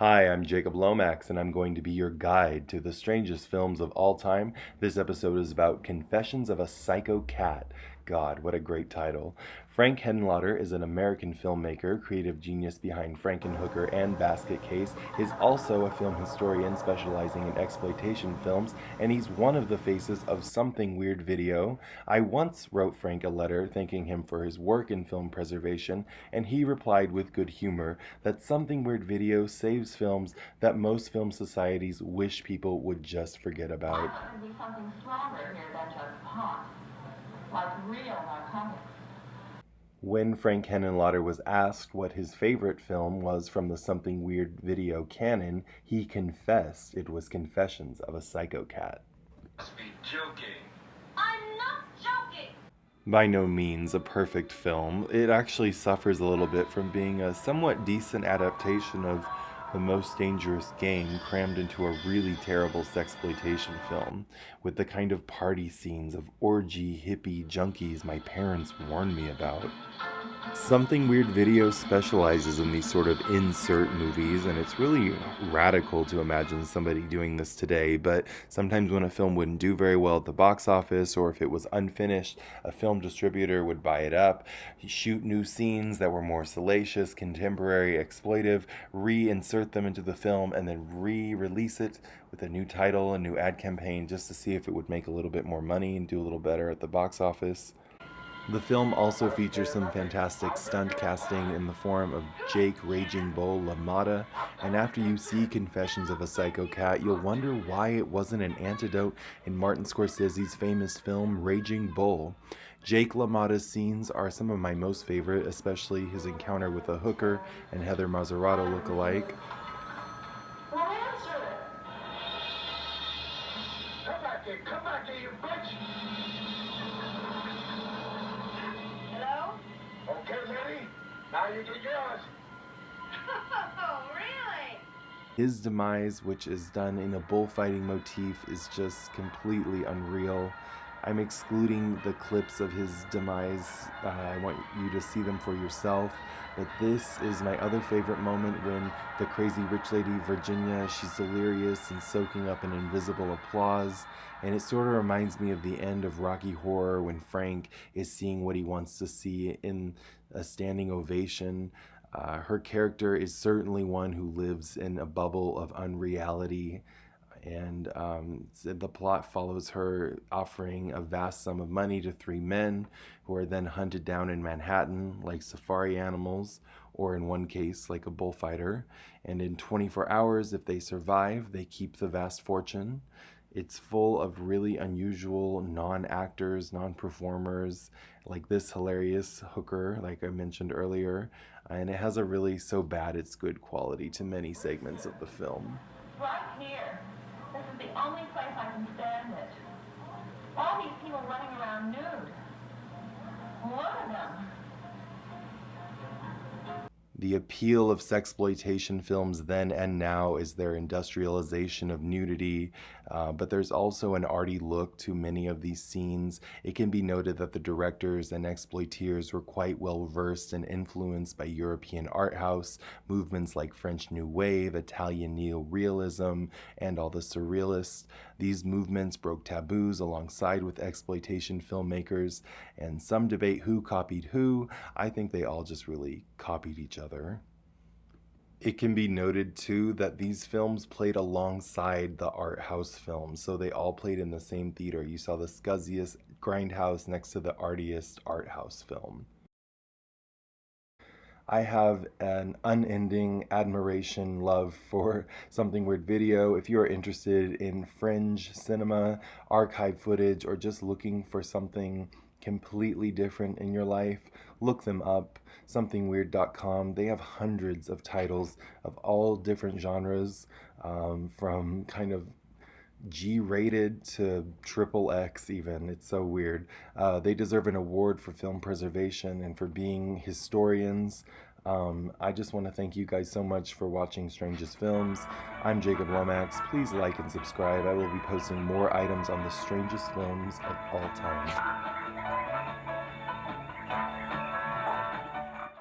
Hi, I'm Jacob Lomax, and I'm going to be your guide to the strangest films of all time. This episode is about Confessions of a Psycho Cat. God, what a great title. Frank Henenlotter is an American filmmaker, creative genius behind Frankenhooker and Basket Case, is also a film historian specializing in exploitation films, and he's one of the faces of Something Weird Video. I once wrote Frank a letter thanking him for his work in film preservation, and he replied with good humor that Something Weird Video saves films that most film societies wish people would just forget about. I thought there'd be something stronger here than just pot, like real narcotics. When Frank Henenlotter was asked what his favorite film was from the Something Weird Video canon, he confessed it was Confessions of a Psycho Cat. Must be joking. I'm not joking! By no means a perfect film, it actually suffers a little bit from being a somewhat decent adaptation of The Most Dangerous Game crammed into a really terrible sexploitation film, with the kind of party scenes of orgy hippie junkies my parents warned me about. Something Weird Video specializes in these sort of insert movies, and it's really radical to imagine somebody doing this today, but sometimes when a film wouldn't do very well at the box office, or if it was unfinished, a film distributor would buy it up, shoot new scenes that were more salacious, contemporary, exploitive, reinsert them into the film, and then re-release it with a new title, a new ad campaign, just to see if it would make a little bit more money and do a little better at the box office. The film also features some fantastic stunt casting in the form of Jake Raging Bull LaMotta, and after you see Confessions of a Psycho Cat, you'll wonder why it wasn't an antidote in Martin Scorsese's famous film Raging Bull. Jake LaMotta's scenes are some of my most favorite, especially his encounter with a hooker and Heather Mazzarato look-alike. Well, answer it! Come back here, you bitch! Hello? Okay, lady, now you get yours. Oh, really? His demise, which is done in a bullfighting motif, is just completely unreal. I'm excluding the clips of his demise. I want you to see them for yourself. But this is my other favorite moment when the crazy rich lady Virginia, she's delirious and soaking up an invisible applause. And it sort of reminds me of the end of Rocky Horror when Frank is seeing what he wants to see in a standing ovation. Her character is certainly one who lives in a bubble of unreality. And the plot follows her offering a vast sum of money to three men who are then hunted down in Manhattan like safari animals, or in one case like a bullfighter. And in 24 hours, if they survive, they keep the vast fortune. It's full of really unusual non-actors, non-performers, like this hilarious hooker, like I mentioned earlier. And it has a really so bad it's good quality to many segments of the film. Right here. This is the only place I can stand it. All these people running around nude. Look at them. The appeal of sexploitation films then and now is their industrialization of nudity, but there's also an arty look to many of these scenes. It can be noted that the directors and exploiteers were quite well versed and influenced by European art house movements like French New Wave, Italian neo-realism, and all the surrealists. These movements broke taboos alongside with exploitation filmmakers, and some debate who copied who. I think they all just really copied each other. It can be noted too that these films played alongside the art house films, so they all played in the same theater. You saw the scuzziest grindhouse next to the artiest art house film. I have an unending admiration, love for Something Weird Video. If you are interested in fringe cinema, archive footage, or just looking for something completely different in your life, look them up, somethingweird.com. They have hundreds of titles of all different genres, from kind of G-rated to triple X even. It's so weird. They deserve an award for film preservation and for being historians. I just want to thank you guys so much for watching Strangest Films. I'm Jacob Lomax. Please like and subscribe. I will be posting more items on the strangest films of all time.